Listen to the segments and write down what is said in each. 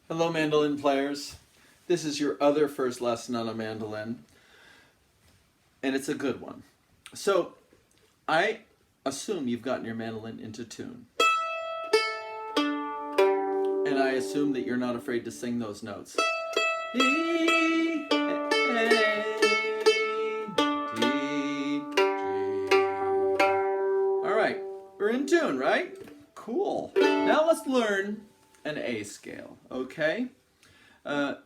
Hello, mandolin players. This is your other first lesson on a mandolin, and it's a good one. So, I assume you've gotten your mandolin into tune. And I assume that you're not afraid to sing those notes. E, A, D, G. All right, we're in tune, right? Cool. Now let's learn an A scale, okay?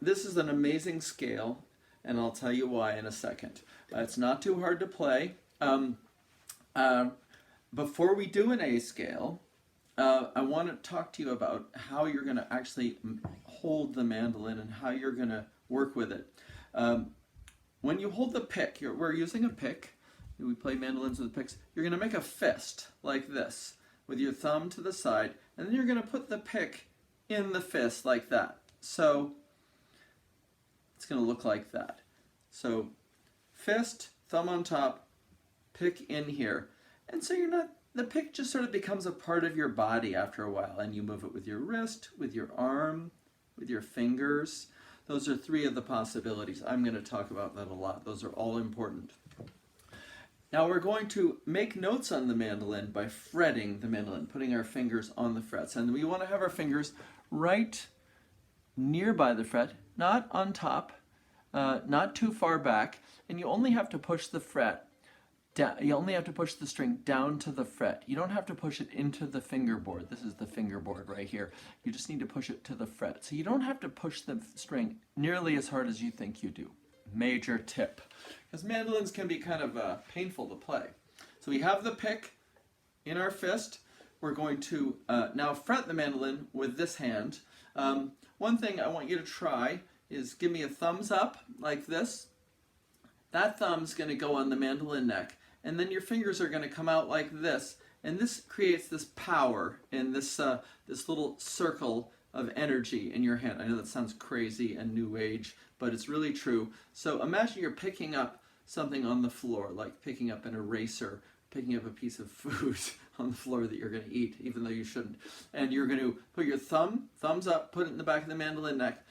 This is an amazing scale, and I'll tell you why in a second. It's not too hard to play. Before we do an A scale, I want to talk to you about how you're going to actually hold the mandolin and how you're going to work with it. When you hold the pick, we're using a pick. We play mandolins with picks. You're going to make a fist like this with your thumb to the side, and then you're going to put the pick in the fist like that. So it's going to look like that. So fist, thumb on top, pick in here. And so the pick just sort of becomes a part of your body after a while, and you move it with your wrist, with your arm, with your fingers. Those are three of the possibilities. I'm going to talk about that a lot. Those are all important. Now we're going to make notes on the mandolin by fretting the mandolin, putting our fingers on the frets. And we want to have our fingers right nearby the fret, not on top, not too far back, and you only have to push the fret down. You only have to push the string down to the fret. You don't have to push it into the fingerboard. This is the fingerboard right here. You just need to push it to the fret. So you don't have to push the string nearly as hard as you think you do. Major tip. Because mandolins can be kind of painful to play. So we have the pick in our fist. We're going to now fret the mandolin with this hand. One thing I want you to try is give me a thumbs up like this. That thumb's going to go on the mandolin neck, and then your fingers are going to come out like this, and this creates this power in this little circle of energy in your hand. I know that sounds crazy and new age, but it's really true. So imagine you're picking up something on the floor, like picking up an eraser, picking up a piece of food on the floor that you're going to eat, even though you shouldn't. And you're going to put your thumbs up, put it in the back of the mandolin neck,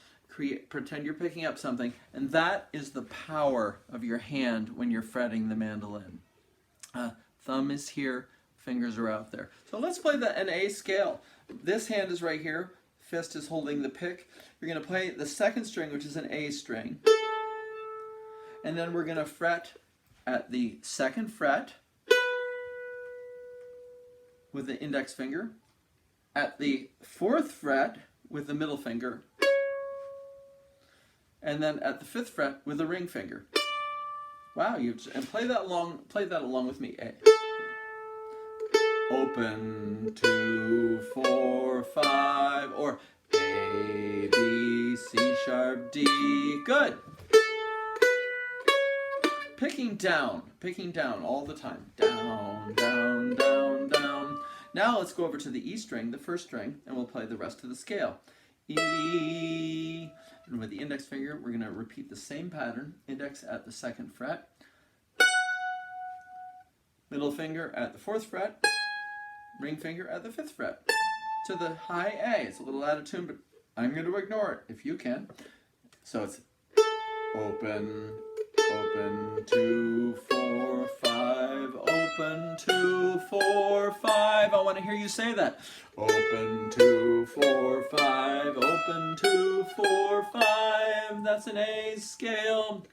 pretend you're picking up something, and that is the power of your hand when you're fretting the mandolin. Thumb is here, fingers are out there. So let's play an A scale. This hand is right here, fist is holding the pick. You're going to play the second string, which is an A string, and then we're going to fret at the second fret with the index finger, at the fourth fret with the middle finger, and then at the fifth fret with the ring finger. Wow, and play that along with me. A. Open 2 4 5, or A B C sharp D. Good. Picking down all the time. Down, down, down, down. Now let's go over to the E string, the first string, and we'll play the rest of the scale. E. And with the index finger, we're going to repeat the same pattern. Index at the second fret. Middle finger at the fourth fret. Ring finger at the fifth fret. To the high A. It's a little out of tune, but I'm going to ignore it if you can. So it's open, open, 2 4 5, open, 2 4 5. I want to hear you say that. Open 2 4 5, open 2 4 5. That's an A scale.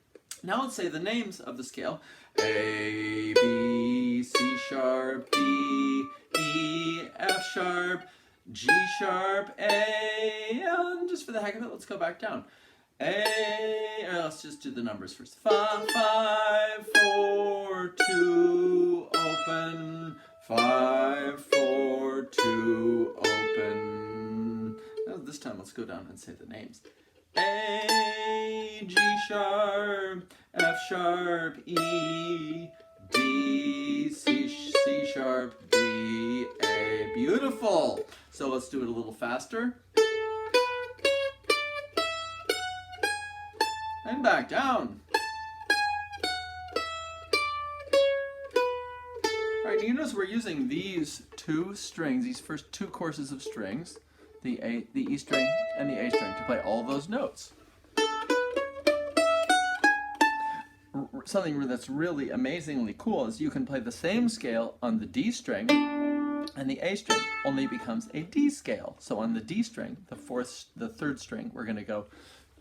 Now let's say the names of the scale. A, B, C sharp, D, E, F sharp, G sharp, A. And just for the heck of it, let's go back down. A, let's just do the numbers first. 5 4 2, open. 5 4 2, open. Now this time let's go down and say the names. A, G sharp, F sharp, E, D, C sharp, D, A. Beautiful. So let's do it a little faster. And back down. All right, you notice we're using these two strings, these first two courses of strings. the E string, and the A string to play all those notes. Something that's really amazingly cool is you can play the same scale on the D string, and the A string only becomes a D scale. So on the D string, the third string, we're going to go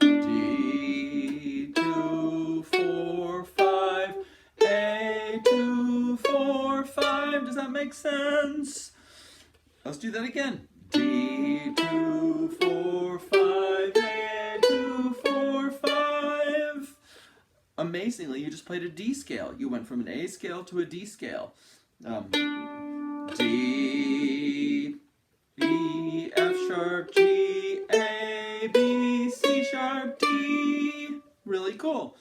D, 2, 4, 5, A, 2, 4, 5. Does that make sense? Let's do that again. D, 2, 4, 5, A, 2, 4, 5. Amazingly, you just played a D scale. You went from an A scale to a D scale. D, E, F sharp, G, A, B, C sharp, D. Really cool.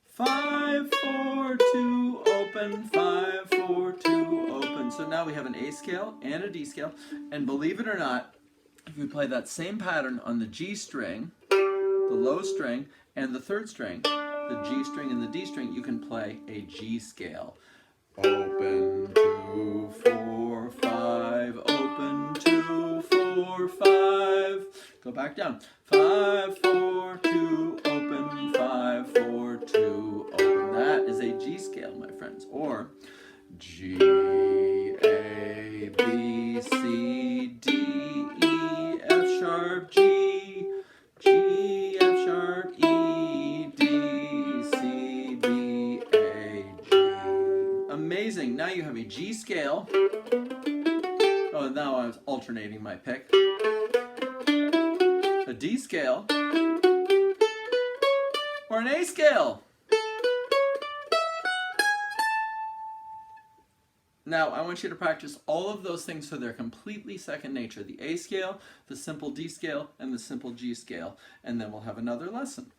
5, 4, 2, open, 5, 4, 2, open. So now we have an A scale and a D scale. And believe it or not, if we play that same pattern on the G string, the low string, and the third string, the G string and the D string, you can play a G scale. Open, 2, 4, 5, open, 2, 4, 5. Go back down. 5, 4, 2, open, 5, 4, 2, open. That is a G scale, my friends. Or G, A, B, C, D, E, F sharp, G, G, F sharp, E, D, C, B, A, G. Amazing. Now you have a G scale. Oh, now I was alternating my pick. A D scale. Or an A scale. Now, I want you to practice all of those things so they're completely second nature. The A scale, the simple D scale, and the simple G scale. And then we'll have another lesson.